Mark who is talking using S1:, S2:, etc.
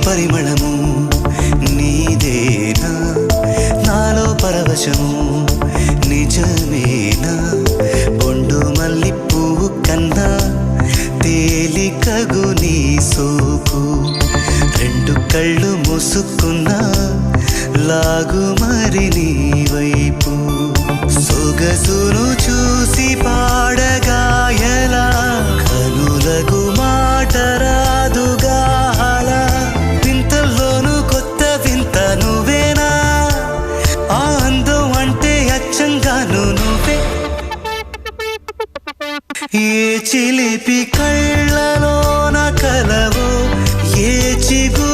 S1: పరిమళము నీదేనా నాలో పరవశము నిజమేనా బొండు మల్లి పువ్వు కన్నా తేలికగు నీ సోకు రెండు కళ్ళు మూసుకున్నా లాగు మరి నీ వైపు సొగసును చూసి పాడగా ఎలా కనులకు మాట రాదుగా అలా వింతల్లోనూ కొత్త వింత నువ్వేనా ఆ అందం అంటే అచ్చంగాను నువ్వే ఏ చిలిపి కళ్ళలోన కలవో ఏ చిగు